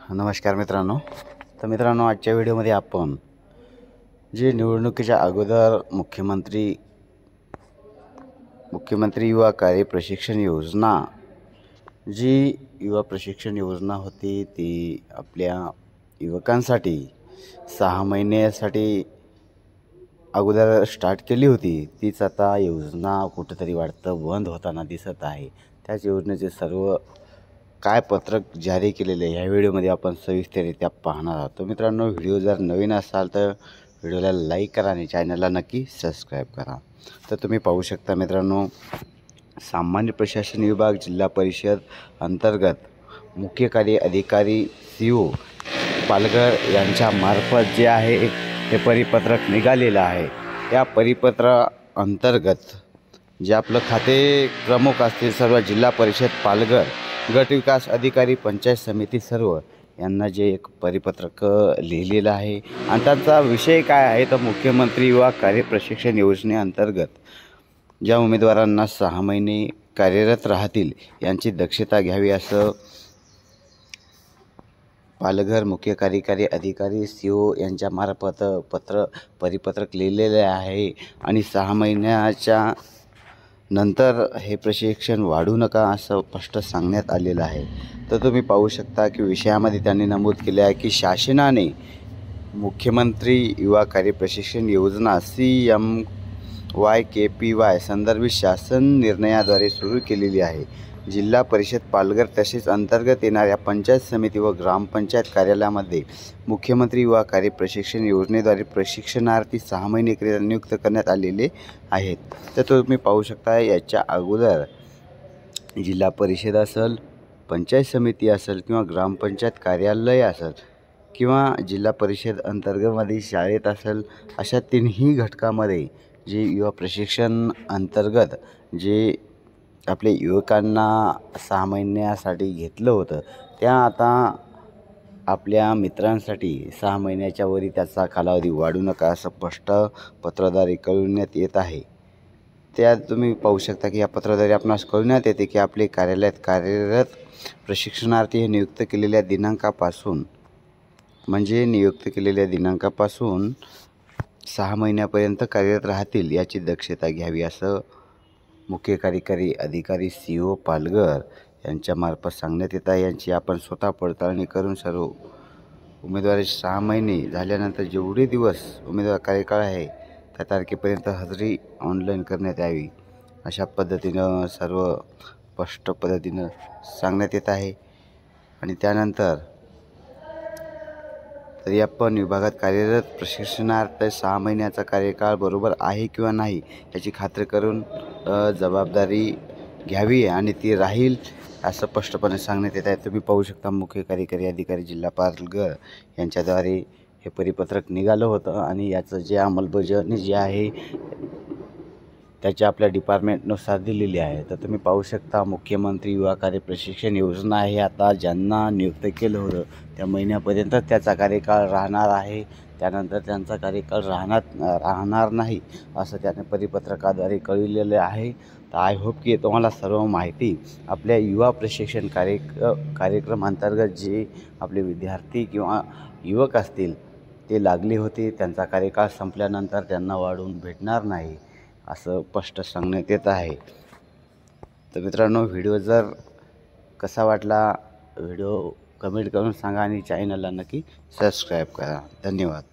नमस्कार मित्रांनो. तर मित्रांनो, आजच्या व्हिडिओमध्ये आपण जे निवडणुकीच्या अगोदर मुख्यमंत्री युवा कार्य प्रशिक्षण योजना, जी युवा प्रशिक्षण योजना होती ती आपल्या युवकांसाठी 6 महिन्यासाठी अगोदर स्टार्ट केली होती. तीच आता योजना कुठेतरी वाटतं बंद होताना दिसत आहे. त्याच योजनेचे सर्व काय पत्रक जारी केलेले ह्या व्हिडिओमध्ये आपण सविस्तररित्या पाहणार आहोत. तर मित्रांनो, व्हिडिओ जर नवीन असाल तर व्हिडिओला लाईक करा आणि चॅनलला नक्की सबस्क्राईब करा. तर तुम्ही पाहू शकता मित्रांनो, सामान्य प्रशासन विभाग जिल्हा परिषद अंतर्गत मुख्य कार्य अधिकारी CO पालघर यांच्या मार्फत जे आहे हे परिपत्रक निघालेलं आहे. या परिपत्रा अंतर्गत जे आपलं खाते प्रमुख असतील सर्व जिल्हा परिषद पालघर, गट विकास अधिकारी, पंचायत समिती सर्व यांना जे एक परिपत्रक लिहिलेलं आहे आणि त्याचा विषय काय आहे तर मुख्यमंत्री युवा कार्य प्रशिक्षण योजनेअंतर्गत ज्या उमेदवारांना 6 महिने कार्यरत राहतील यांची दक्षता घ्यावी असं पालघर मुख्य कार्यकारी अधिकारी CO यांच्या मार्फत परिपत्रक लिहिलेले आहे. आणि 6 महिन्याच्या नंतर हे प्रशिक्षण वाढू नका असं स्पष्ट सांगण्यात आलेलं आहे. तर तुम्ही पाहू शकता की विषयामध्ये त्यांनी नमूद केले आहे की शासनाने मुख्यमंत्री युवा कार्य प्रशिक्षण योजना CMYKPY संदर्भित शासन निर्णयाद्वारे सुरू केलेली आहे. जिल्हा परिषद पालघर तसेच अंतर्गत येणाऱ्या पंचायत समिती व ग्रामपंचायत कार्यालयामध्ये मुख्यमंत्री युवा कार्य प्रशिक्षण योजनेद्वारे प्रशिक्षणार्थी 6 महिनेकरिता नियुक्त करण्यात आलेले आहेत. तर तुम्ही पाहू शकता याच्या अगोदर जिल्हा परिषद असेल, पंचायत समिती असेल किंवा ग्रामपंचायत कार्यालय असेल किंवा जिल्हा परिषद अंतर्गतमध्ये शाळेत असेल, अशा तिन्ही घटकामध्ये जे युवा प्रशिक्षण अंतर्गत जे आपले युवकांना 6 महिन्यासाठी घेतलं होतं त्या आता आपल्या मित्रांसाठी 6 महिन्याच्या वरी त्याचा कालावधी वाढू नका असं स्पष्ट पत्राद्वारे कळविण्यात येत आहे. त्यात तुम्ही पाहू शकता की या पत्राद्वारे आपणास कळविण्यात येते की आपले कार्यालयात कार्यरत प्रशिक्षणार्थी हे नियुक्त केलेल्या दिनांकापासून 6 महिन्यापर्यंत कार्यरत राहतील याची दक्षता घ्यावी असं मुख्य कार्यकारी अधिकारी CO पालघर यांच्यामार्फत सांगण्यात येत आहे. यांची आपण स्वतः पडताळणी करून सर्व उमेदवारी 6 महिने झाल्यानंतर जेवढे दिवस उमेदवार कार्यकाळ आहे त्या तारखेपर्यंत हजेरी ऑनलाईन करण्यात यावी अशा पद्धतीनं सर्व स्पष्ट पद्धतीनं सांगण्यात येत आहे. आणि त्यानंतर तरी आपण विभागात कार्यरत प्रशिक्षणार्थ 6 महिन्याचा कार्यकाळ बरोबर आहे किंवा नाही याची खात्री करून जबाबदारी घ्यावी आणि ती राहील असं स्पष्टपणे सांगण्यात येत आहे. तुम्ही पाहू शकता मुख्य कार्यकारी अधिकारी जिल्हा पालघर यांच्याद्वारे हे परिपत्रक निघालं होतं आणि याचं जे अंमलबजावणी जी आहे त्याची आपल्या डिपार्टमेंटनुसार दिलेली आहे. तर तुम्ही पाहू शकता मुख्यमंत्री युवा कार्य प्रशिक्षण योजना आहे. आता ज्यांना नियुक्त केलं होतं त्या महिन्यापर्यंत त्याचा कार्यकाळ राहणार आहे, त्यानंतर त्यांचा कार्यकाळ राहणार नाही असं त्याने परिपत्रकाद्वारे कळविलेलं आहे. तर आय होप की तुम्हाला सर्व माहिती आपल्या युवा प्रशिक्षण कार्यक्रम अंतर्गत जे आपले विद्यार्थी किंवा युवक असतील ते लागले होते, त्यांचा कार्यकाळ संपल्यानंतर त्यांना वाढवून भेटणार नाही असं स्पष्ट सांगण्यात येत आहे. तर मित्रांनो, व्हिडिओ जर कसा वाटला व्हिडिओ कमेंट करून सांगा आणि चॅनलला नक्की सबस्क्राईब करा. धन्यवाद.